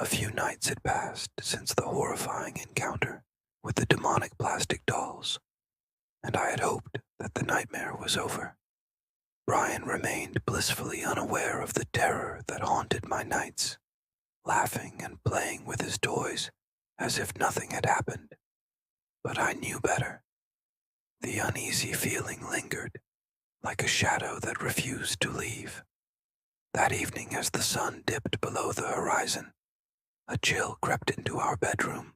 A few nights had passed since the horrifying encounter with the demonic plastic dolls, and I had hoped that the nightmare was over. Brian remained blissfully unaware of the terror that haunted my nights, laughing and playing with his toys as if nothing had happened. But I knew better. The uneasy feeling lingered, like a shadow that refused to leave. That evening, as the sun dipped below the horizon, a chill crept into our bedroom.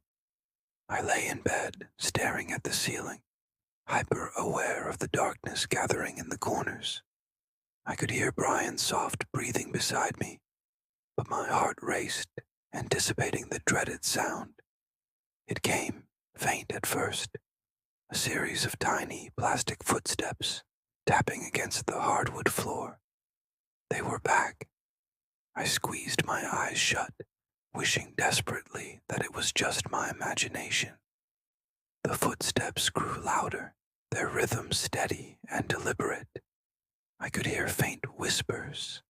I lay in bed, staring at the ceiling, hyper-aware of the darkness gathering in the corners. I could hear Brian's soft breathing beside me, but my heart raced, anticipating the dreaded sound. It came, faint at first, a series of tiny plastic footsteps tapping against the hardwood floor. They were back. I squeezed my eyes shut, wishing desperately that it was just my imagination. The footsteps grew louder, their rhythm steady and deliberate. I could hear faint whispers,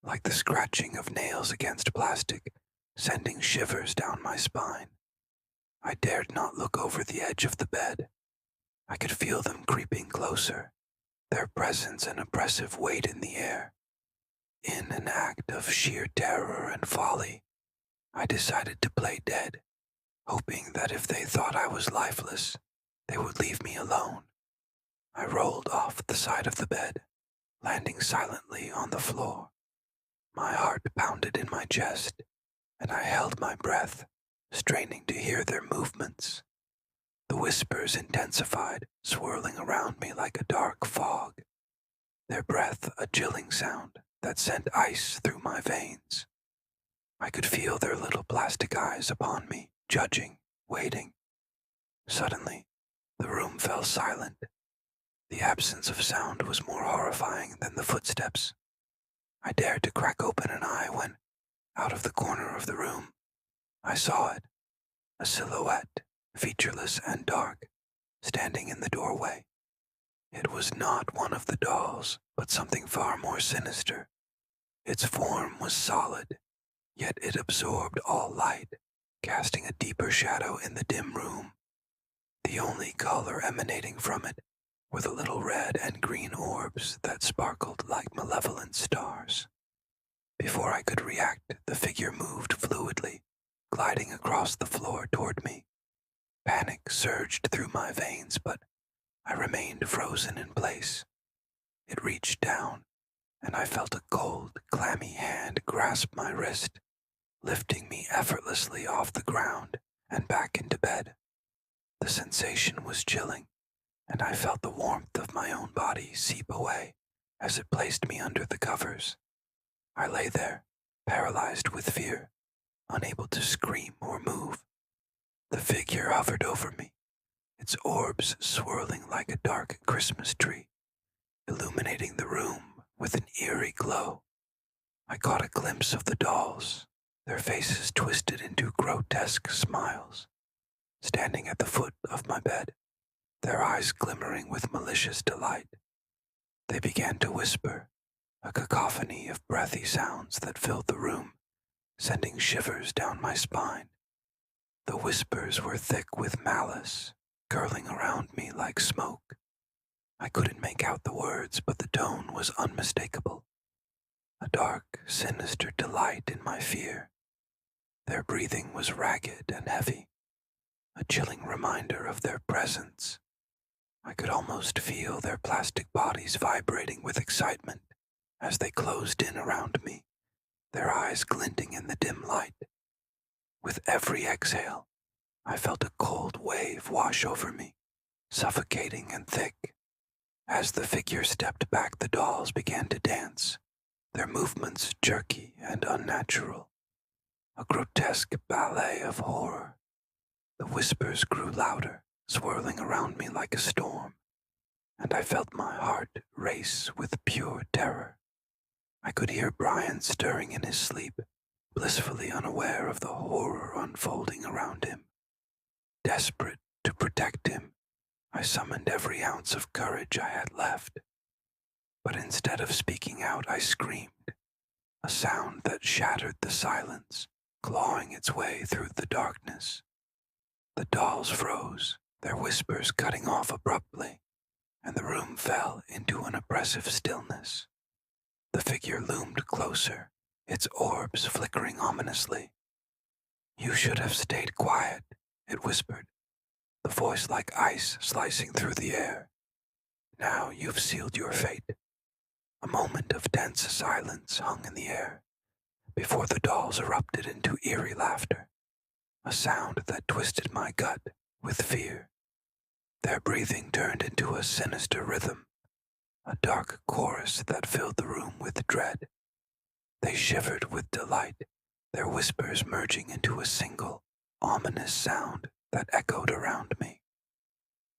like the scratching of nails against plastic, sending shivers down my spine. I dared not look over the edge of the bed. I could feel them creeping closer, their presence an oppressive weight in the air. In an act of sheer terror and folly, I decided to play dead, hoping that if they thought I was lifeless, they would leave me alone. I rolled off the side of the bed, landing silently on the floor. My heart pounded in my chest, and I held my breath, straining to hear their movements. The whispers intensified, swirling around me like a dark fog, their breath a chilling sound that sent ice through my veins. I could feel their little plastic eyes upon me, judging, waiting. Suddenly, the room fell silent. The absence of sound was more horrifying than the footsteps. I dared to crack open an eye when, out of the corner of the room, I saw it, a silhouette, featureless and dark, standing in the doorway. It was not one of the dolls, but something far more sinister. Its form was solid, yet it absorbed all light, casting a deeper shadow in the dim room. The only color emanating from it were the little red and green orbs that sparkled like malevolent stars. Before I could react, the figure moved fluidly, gliding across the floor toward me. Panic surged through my veins, but I remained frozen in place. It reached down, and I felt a cold, clammy hand grasp my wrist, lifting me effortlessly off the ground and back into bed. The sensation was chilling, and I felt the warmth of my own body seep away as it placed me under the covers. I lay there, paralyzed with fear, unable to scream or move. The figure hovered over me, its orbs swirling like a dark Christmas tree, illuminating the room with an eerie glow. I caught a glimpse of the dolls, their faces twisted into grotesque smiles, standing at the foot of my bed, their eyes glimmering with malicious delight. They began to whisper, a cacophony of breathy sounds that filled the room, sending shivers down my spine. The whispers were thick with malice, curling around me like smoke. I couldn't make out the words, but the tone was unmistakable. A dark, sinister delight in my fear. Their breathing was ragged and heavy, a chilling reminder of their presence. I could almost feel their plastic bodies vibrating with excitement as they closed in around me, their eyes glinting in the dim light. With every exhale, I felt a cold wave wash over me, suffocating and thick. As the figure stepped back, the dolls began to dance, their movements jerky and unnatural, a grotesque ballet of horror. The whispers grew louder, swirling around me like a storm, and I felt my heart race with pure terror. I could hear Brian stirring in his sleep, blissfully unaware of the horror unfolding around him. Desperate to protect him, I summoned every ounce of courage I had left. But instead of speaking out, I screamed, a sound that shattered the silence, clawing its way through the darkness. The dolls froze, their whispers cutting off abruptly, and the room fell into an oppressive stillness. The figure loomed closer, its orbs flickering ominously. "You should have stayed quiet," it whispered, the voice like ice slicing through the air. "Now you've sealed your fate." A moment of tense silence hung in the air, before the dolls erupted into eerie laughter, a sound that twisted my gut with fear. Their breathing turned into a sinister rhythm, a dark chorus that filled the room with dread. They shivered with delight, their whispers merging into a single, ominous sound that echoed around me.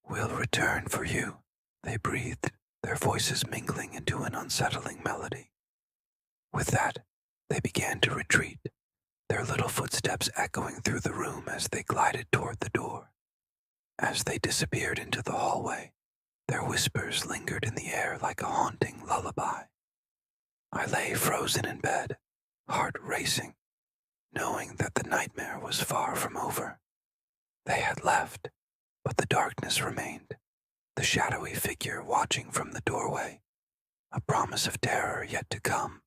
"We'll return for you," they breathed, their voices mingling into an unsettling melody. With that, they began to retreat, their little footsteps echoing through the room as they glided toward the door. As they disappeared into the hallway, their whispers lingered in the air like a haunting lullaby. I lay frozen in bed, heart racing, knowing that the nightmare was far from over. They had left, but the darkness remained, the shadowy figure watching from the doorway, a promise of terror yet to come.